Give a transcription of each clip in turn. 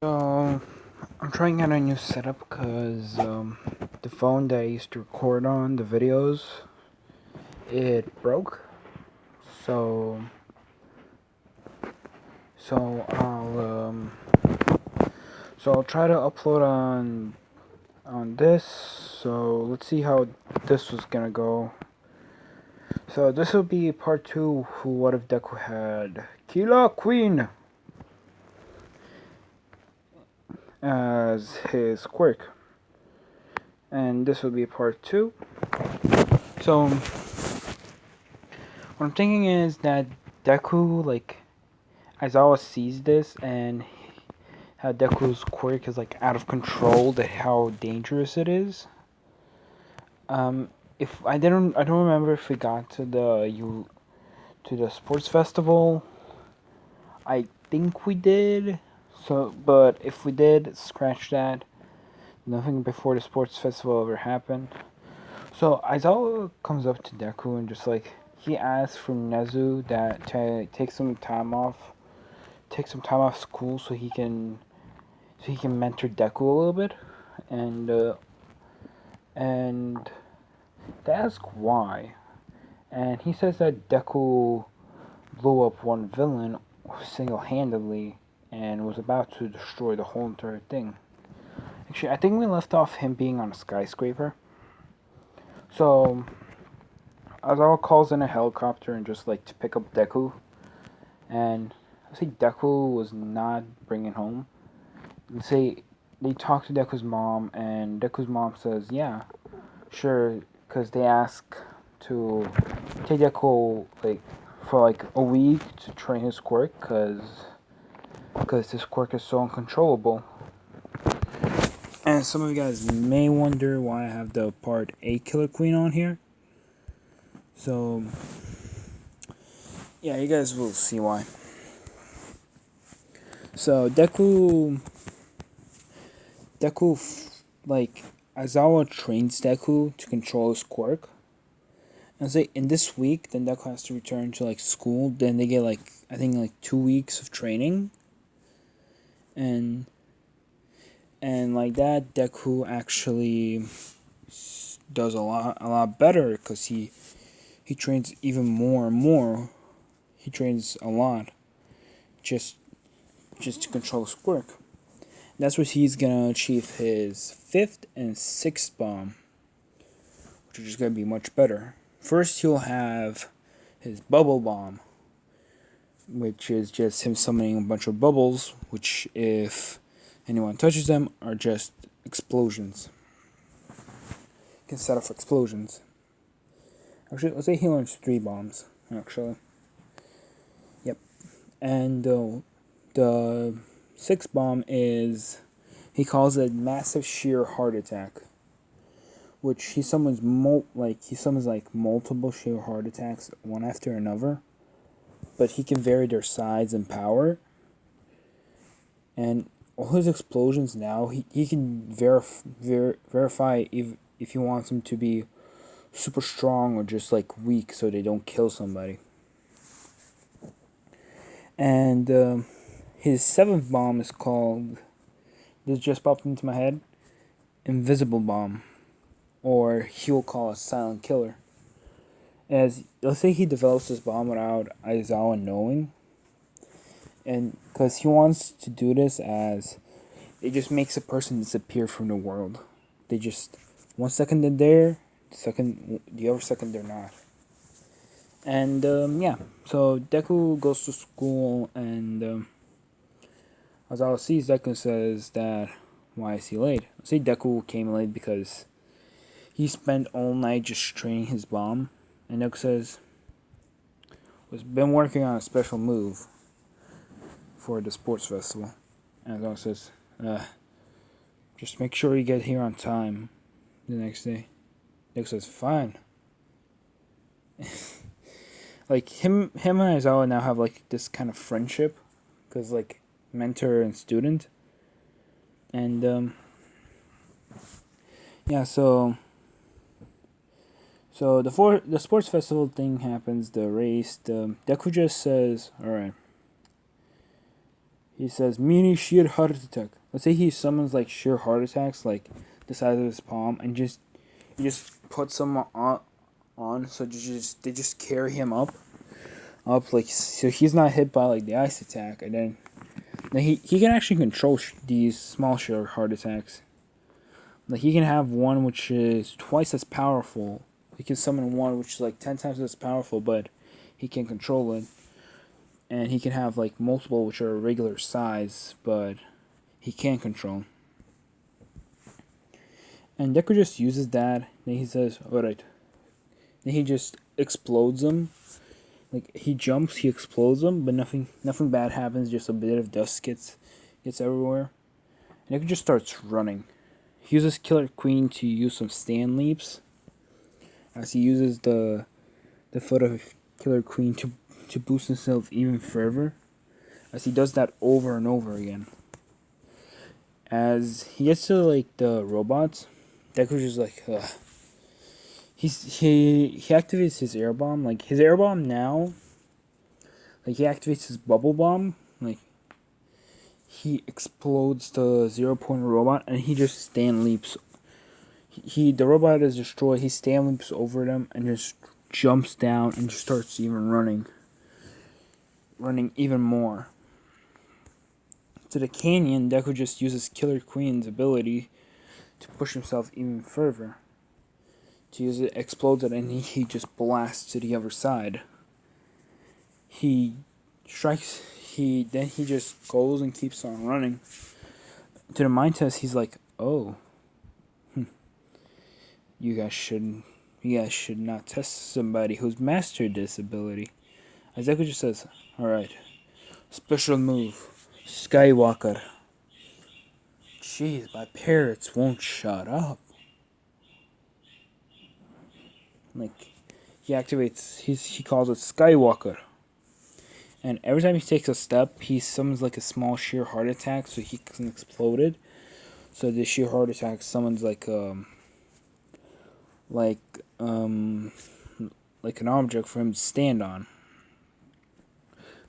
So, I'm trying out a new setup because the phone that I used to record on the videos, it broke. So, so I'll um, so I'll try to upload on this. So let's see how this was gonna go. So this will be part two. Who? What if Deku had Killer Queen as his quirk? And this will be part two. So what I'm thinking is that Deku, like, Aizawa sees this and how Deku's quirk is like out of control, that how dangerous it is. Um, if I don't remember if we got to the sports festival. I think we did. So, but if we did, scratch that. Nothing before the sports festival ever happened. So Aizawa comes up to Deku and just like he asks for Nezu that to take some time off school so he can mentor Deku a little bit, and and they ask why, and he says that Deku blew up one villain single-handedly and was about to destroy the whole entire thing. Actually, I think we left off him being on a skyscraper. So Azawa calls in a helicopter and just like to pick up Deku, and I say Deku was not bringing home. Say they talk to Deku's mom, and Deku's mom says, "Yeah, sure," because they ask to take Deku like for like a week to train his quirk, because his quirk is so uncontrollable. And some of you guys may wonder why I have the Part 8 Killer Queen on here. So yeah, you guys will see why. So Deku, like Aizawa trains Deku to control his quirk. And say in this week, then Deku has to return to like school. Then they get like I think like 2 weeks of training, and like that, Deku actually does a lot better because he trains even more and more. He trains a lot, just to control his quirk. That's where he's gonna achieve his fifth and sixth bomb, which is gonna be much better. First, he'll have his bubble bomb, which is just him summoning a bunch of bubbles, which, if anyone touches them, are just explosions. You can set off explosions. Actually, let's say he launches 3 bombs, actually. Yep. And the sixth bomb is, he calls it massive sheer heart attack, which he summons multiple sheer heart attacks one after another, but he can vary their size and power. And all his explosions now, he can verify if he wants them to be super strong or just like weak so they don't kill somebody. And his seventh bomb is called, this just popped into my head, Invisible Bomb, or he'll call it Silent Killer. As let's say he develops this bomb without Aizawa knowing, and because he wants to do this as it just makes a person disappear from the world. They just 1 second they're there, the other second they're not. And yeah, so Deku goes to school, and Aizawa sees Deku and says that, why is he late? Let's say Deku came late because he spent all night just training his bomb, and Deku says, was been working on a special move for the sports festival. And Aizawa says, just make sure you get here on time the next day. Deku says, fine. Like him and Aizawa now have like this kind of friendship, because like mentor and student. And yeah, so the sports festival thing happens, the race. Deku just says, all right, He says mini sheer heart attack. Let's say he summons like sheer heart attacks, like the size of his palm, and just he just puts them on, so they just carry him up like so he's not hit by like the ice attack, and then he can actually control these small sheer heart attacks. Like he can have one which is twice as powerful. He can summon one which is like 10 times as powerful, but he can control it. And he can have like multiple which are regular size, but he can't control. And Deku just uses that. Then he says, "Alright." Then he just explodes them. Like he jumps, he explodes them, but nothing bad happens. Just a bit of dust gets everywhere. And Deku just starts running. He uses Killer Queen to use some stand leaps. As he uses the foot of Killer Queen to boost himself even further. As he does that over and over again. As he gets to like the robots, Deku's just like, ugh. He activates his air bomb. Like his air bomb now, like he activates his bubble bomb. Like he explodes the 0 point robot, and he just stand leaps. The robot is destroyed. He stand leaps over them and just jumps down and just starts even running even more. To the canyon, Deku just uses Killer Queen's ability to push himself even further. To use it, explodes it, and he just blasts to the other side. He strikes. Then he just goes and keeps on running. To the mind test, he's like, "Oh, you guys should not test somebody who's mastered this ability." As Deku just says, "All right, special move, Skywalker." Jeez, my parrots won't shut up. Like, he activates. He calls it Skywalker. And every time he takes a step, he summons like a small sheer heart attack, so he can explode it. So the sheer heart attack summons like um like an object for him to stand on.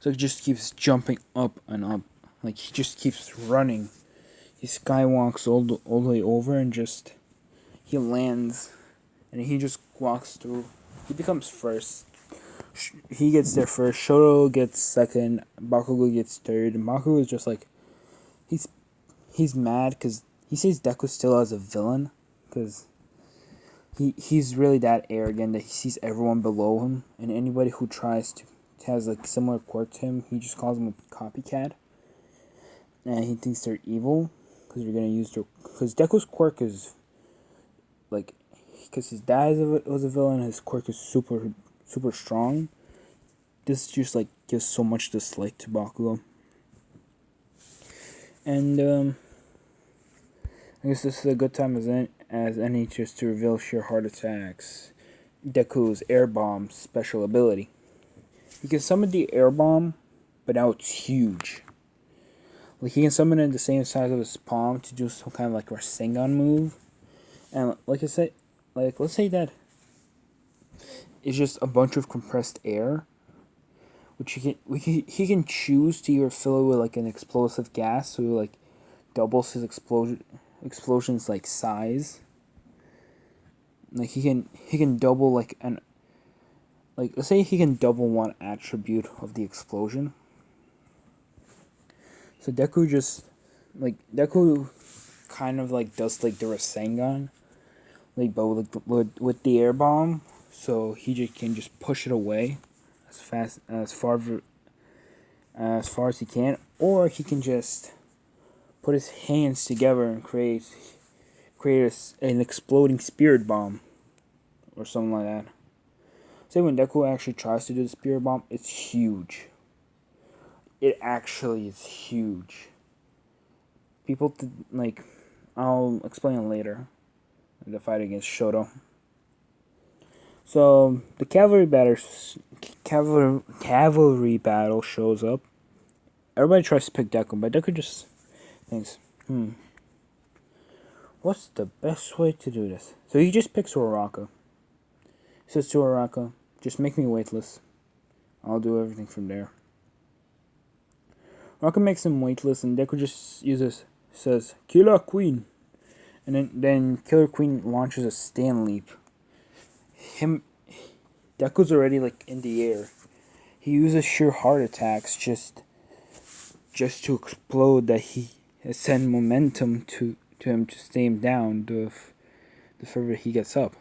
So he just keeps jumping up and up. Like he just keeps running. He skywalks all the way over and just he lands and he just walks through. He becomes first. He gets there first. Shoto gets second. Bakugo gets third. And Bakugo is just like he's mad because he sees Deku still as a villain because he's really that arrogant that he sees everyone below him, and anybody who tries to has like similar quirk to him, he just calls them a copycat, and he thinks they're evil because you're gonna use their because Deku's quirk is like because his dad was a villain, his quirk is super strong. This just like gives so much dislike to Bakugo, and I guess this is a good time as any just to reveal sheer heart attacks. Deku's air bomb special ability. He can summon the air bomb, but now it's huge. Like he can summon it the same size of his palm to do some kind of like Rasengan move. And like I said, like let's say that it's just a bunch of compressed air, which he can choose to either fill it with like an explosive gas, so like doubles his explosion's like size. Like he can double like an like let's say he can double one attribute of the explosion. So Deku kind of like does like the Rasengan, like but with the air bomb, so he just can just push it away as far as he can, or he can just put his hands together and create an exploding spirit bomb or something like that. Say when Deku actually tries to do the spirit bomb, it's huge. It actually is huge. People like, I'll explain it later. The fight against Shoto. So the cavalry battle shows up. Everybody tries to pick Deku, but Deku just thinks, what's the best way to do this? So he just picks Uraraka. He says to Uraraka, just make me weightless. I'll do everything from there. Rocket makes him weightless, and Deku just says Killer Queen, and then Killer Queen launches a stand leap. Him Deku's already like in the air. He uses sheer heart attacks just to explode that he send momentum to him to stay him down the further he gets up.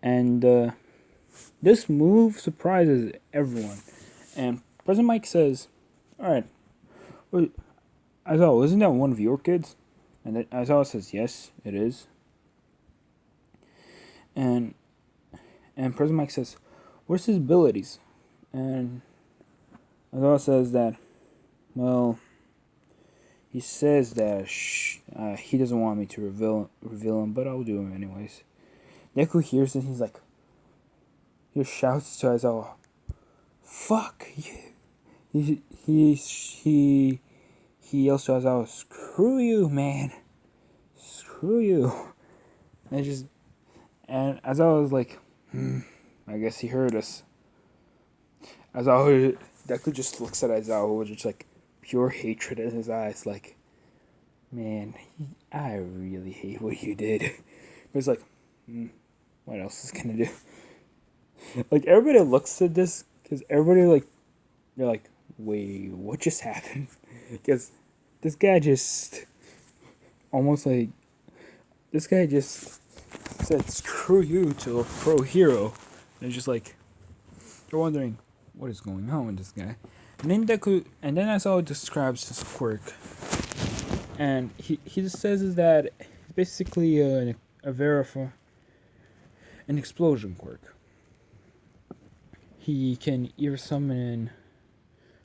And this move surprises everyone. And President Mike says, "Alright, well, Aizawa, isn't that one of your kids?" And then Aizawa says, "Yes, it is." And President Mike says, "Where's his abilities?" And Aizawa says that, well, he says that he doesn't want me to reveal him, but I'll do him anyways. Deku hears it. He's like, he shouts to Aizawa, "Fuck you!" He yells to Aizawa, "Screw you, man! Screw you!" And Aizawa was like, I guess he heard us. Deku just looks at Aizawa with just like pure hatred in his eyes, like, man, I really hate what you did. But it's like, what else is gonna do? Like, everybody looks at this because everybody they're like, wait, what just happened? Because this guy just almost like this guy just said screw you to a pro hero, and it's just like they're wondering what is going on with this guy. And then Aizawa describes his quirk, and he just says is that it's basically an explosion quirk. He can either summon,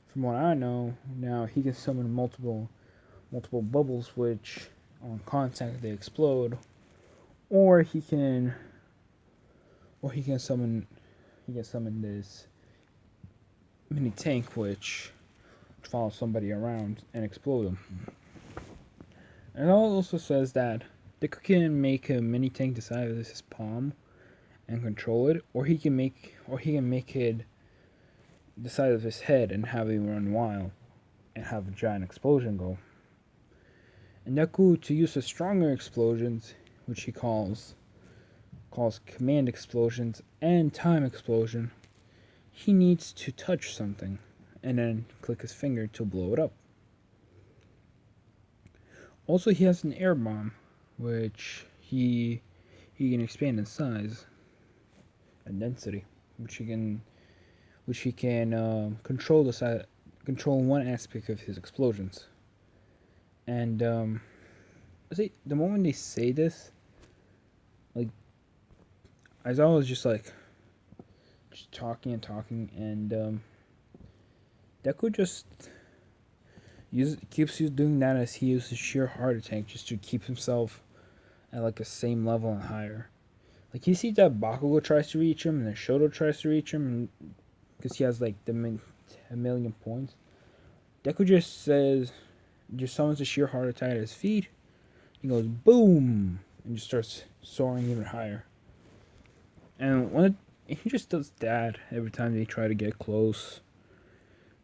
from what I know now, he can summon multiple bubbles which on contact they explode, or he can summon this mini tank which follows somebody around and explode them. And it also says that Deku can make a mini tank the size of his palm and control it, or he can make it the size of his head and have it run wild and have a giant explosion go. And Deku, to use the stronger explosions, which he calls command explosions and time explosion, he needs to touch something and then click his finger to blow it up. Also, he has an air bomb, which he can expand in size and density, which he can control one aspect of his explosions. And the moment they say this, like, Aizawa was just like talking, and Deku just keeps doing that as he uses sheer heart attack just to keep himself at like the same level and higher. Like, he sees that Bakugo tries to reach him, and then Shoto tries to reach him, because he has like a million points. Deku just summons a sheer heart attack at his feet. He goes boom and just starts soaring even higher. And he just does that every time they try to get close.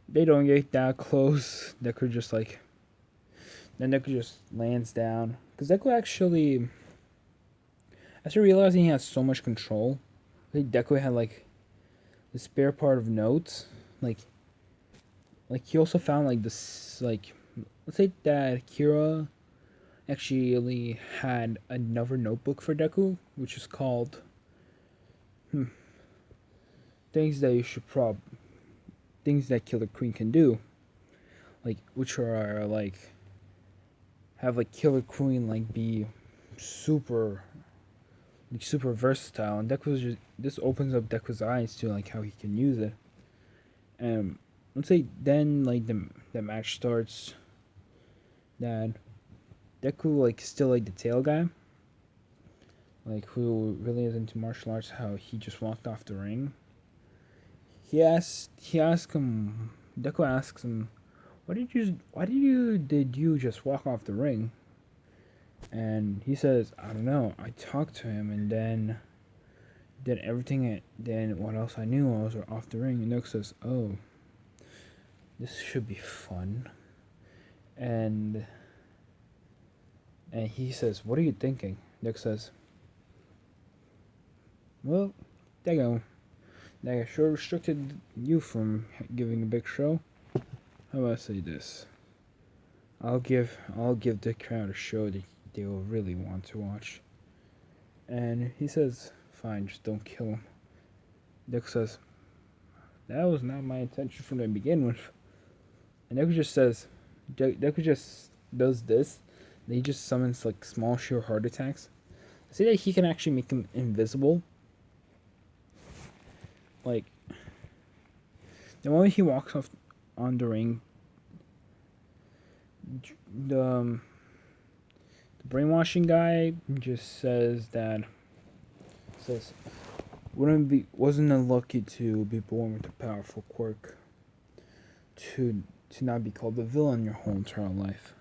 They don't get that close. Deku just lands down. Because Deku actually, after realizing he has so much control, I think Deku had like the spare part of notes. Like he also found like this, like, let's say that Kira actually had another notebook for Deku, which is called things that Killer Queen can do, like, which are like have like Killer Queen like be super versatile, and this opens up Deku's eyes to like how he can use it. And let's say then like the match starts. That Deku like still like the tail guy, like who really is into martial arts. How he just walked off the ring. Deku asks him, did you just walk off the ring? And he says, I don't know, I talked to him and then then what else I knew, I was off the ring. And Deku says, oh, This should be fun. And he says, "What are you thinking?" Deku says, "Well, Deku, I sure restricted you from giving a big show. How about I say this? I'll give the crowd a show that they will really want to watch." And he says, "Fine, just don't kill him." Deku says, "That was not my intention from the begin with." And Deku just says, Deku just does this. And he just summons like small sheer heart attacks. See that he can actually make them invisible. Like the moment he walks off on the ring, the brainwashing guy just says wasn't it lucky to be born with a powerful quirk, to not be called a villain your whole entire life.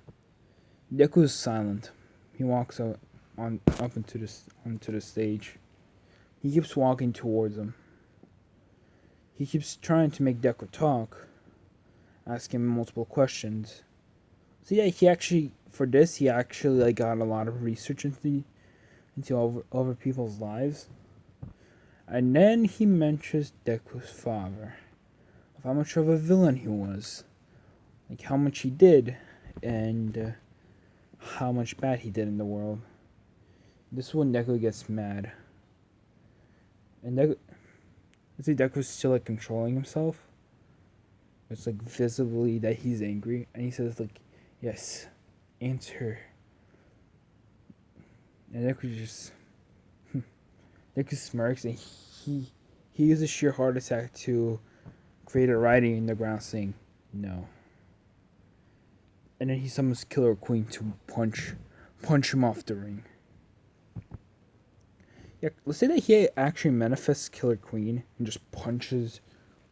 Deku is silent. He walks up onto the stage. He keeps walking towards him. He keeps trying to make Deku talk, asking him multiple questions. So yeah, he actually like got a lot of research into over people's lives. And then he mentions Deku's father, of how much of a villain he was, like how much he did, and how much bad he did in the world. This is when Deku gets mad, and Deku's still like controlling himself. It's like visibly that he's angry, and he says like, "Yes, answer." And Deku smirks, and he uses sheer heart attack to create a writing in the ground saying, "No." And then he summons Killer Queen to punch him off the ring. Yeah, let's say that he actually manifests Killer Queen and just punches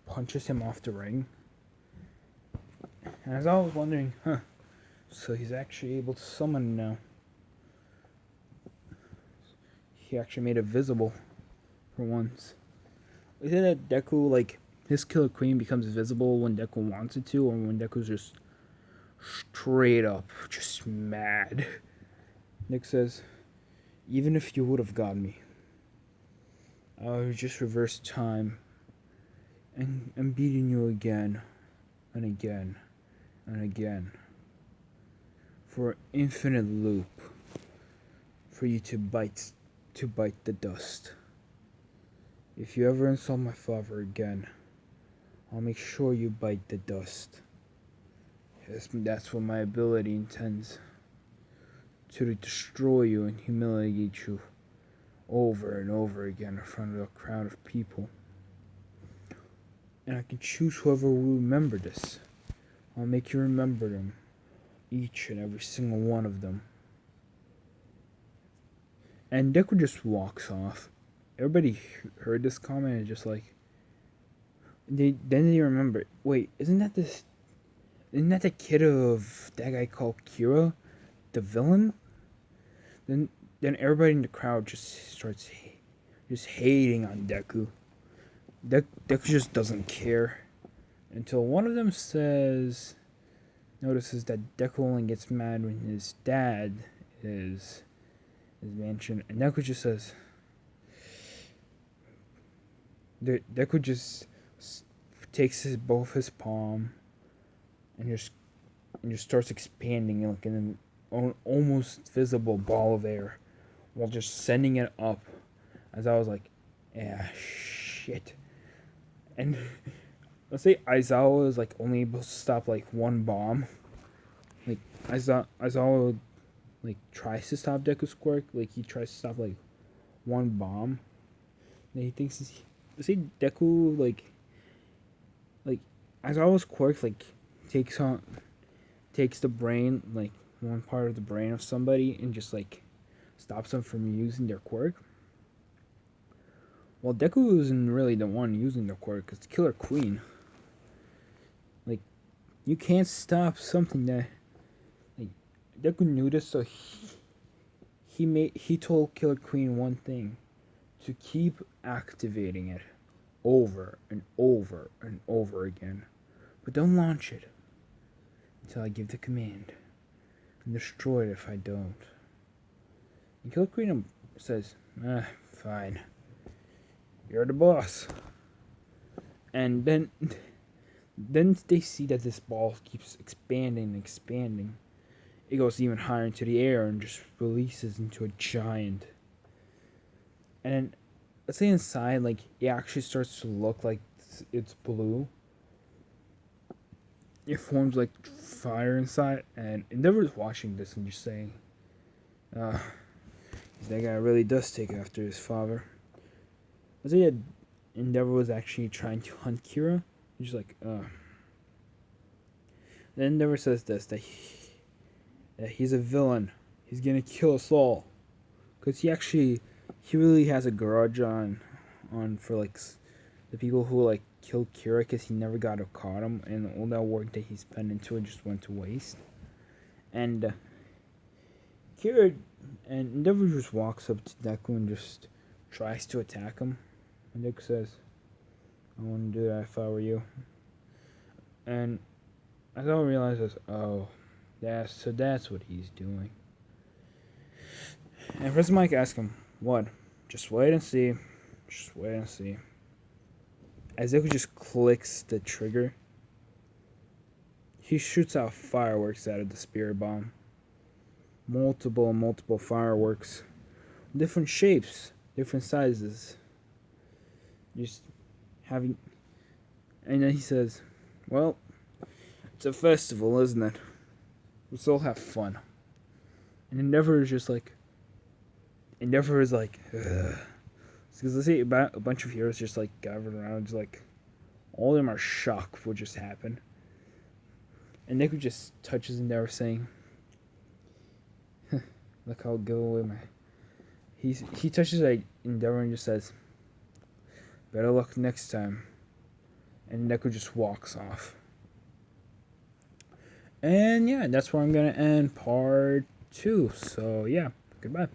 him off the ring. And as I was wondering, so he's actually able to summon now. He actually made it visible for once. Is it that Deku, like, his Killer Queen becomes visible when Deku wants it to, or when Deku's just straight up just mad? Nick says, "Even if you would have got me, I would just reverse time and beating you again and again and again for an infinite loop for you to bite the dust. If you ever insult my father again, I'll make sure you bite the dust. That's what my ability intends. To destroy you and humiliate you over and over again in front of a crowd of people. And I can choose whoever will remember this. I'll make you remember them. Each and every single one of them." And Deku just walks off. Everybody heard this comment and just like then they remember. Wait, isn't that the kid of that guy called Kira, the villain? Then everybody in the crowd just starts just hating on Deku. Deku just doesn't care until one of them notices that Deku only gets mad when his dad is mentioned, and Deku just says, Deku just takes both his palm and just starts expanding like in an almost visible ball of air, while just sending it up. As I was like, "Yeah, shit." And let's say Aizawa is like only able to stop like one bomb. Like Aizawa like tries to stop Deku's quirk. Like he tries to stop like one bomb. And he thinks let's say Deku like Aizawa's quirk like takes the brain, like one part of the brain of somebody, and just like stops them from using their quirk. Well, Deku isn't really the one using the quirk. It's Killer Queen. Like, you can't stop something that like Deku knew this, so he told Killer Queen one thing: to keep activating it over and over and over again but don't launch it until I give the command, and destroy it if I don't. And Killer Queen says, fine. You're the boss. And then they see that this ball keeps expanding and expanding. It goes even higher into the air and just releases into a giant. And let's say inside, like, it actually starts to look like it's blue. It forms like fire inside, and Endeavor's watching this and just saying, that guy really does take after his father. Let's say that Endeavor was actually trying to hunt Kira. He's like, Then Endeavor says this, that he's a villain. He's gonna kill us all. Because he really has a grudge on for, like, the people who, like, killed Kira because he never got to caught him, and all that work that he spent into it just went to waste. And Kira and Endeavor just walks up to Deku and just tries to attack him. And Deku says, I wouldn't do that if I were you. And Aizawa realizes, oh, that's what he's doing. And Professor Mike asks him, what? Just wait and see. Just wait and see. As Deku just clicks the trigger, he shoots out fireworks out of the spirit bomb. Multiple fireworks. Different shapes, different sizes. Just having. And then he says, well, it's a festival, isn't it? Let's all have fun. And Endeavor is just like. Endeavor is like, ugh. Because let's see, a bunch of heroes just like gathered around, just like, all of them are shocked for what just happened. And Deku just touches Endeavor, saying, look, I'll give away my. He touches like Endeavor and just says, better luck next time. And Deku just walks off. And yeah, that's where I'm gonna end part 2. So yeah, goodbye.